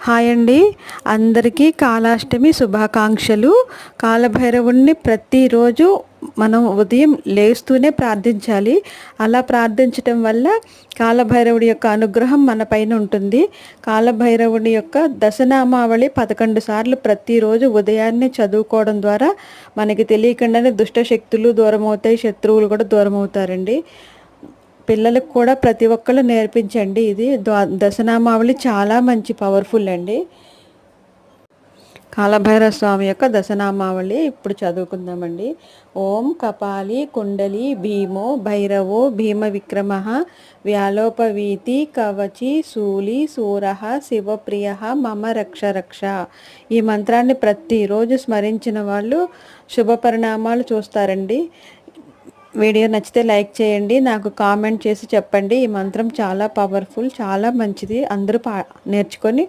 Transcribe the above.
Hi అండి, అందరికీ కాళాష్టమి శుభాకాంక్షలు. కాలభైరవుణ్ణి ప్రతిరోజు మనం ఉదయం లేస్తూనే ప్రార్థించాలి. అలా ప్రార్థించటం వల్ల కాలభైరవుడి యొక్క అనుగ్రహం మన పైన ఉంటుంది. కాలభైరవుడి యొక్క దశనామావళి 11 సార్లు ప్రతిరోజు ఉదయాన్నే చదువుకోవడం ద్వారా మనకి తెలియకుండానే దుష్ట శక్తులు దూరం అవుతాయి, శత్రువులు కూడా దూరం అవుతారండి. పిల్లలకు కూడా ప్రతి ఒక్కళ్ళు నేర్పించండి. ఇది దశనామావళి చాలా మంచి పవర్ఫుల్ అండి. కాలభైరవ స్వామి యొక్క దశనామావళి ఇప్పుడు చదువుకుందామండి. ఓం కపాలి కుండలి భీమో భైరవో భీమ విక్రమ వ్యాలోపవీతి కవచి శూలి శూర శివప్రియ మమ రక్ష రక్ష. ఈ మంత్రాన్ని ప్రతిరోజు స్మరించిన వాళ్ళు శుభ పరిణామాలు చూస్తారండి. వీడియో నచ్చితే లైక్ చేయండి, నాకు కామెంట్ చేసి చెప్పండి. ఈ మంత్రం చాలా పవర్ఫుల్, చాలా మంచిది. అందరూ నేర్చుకొని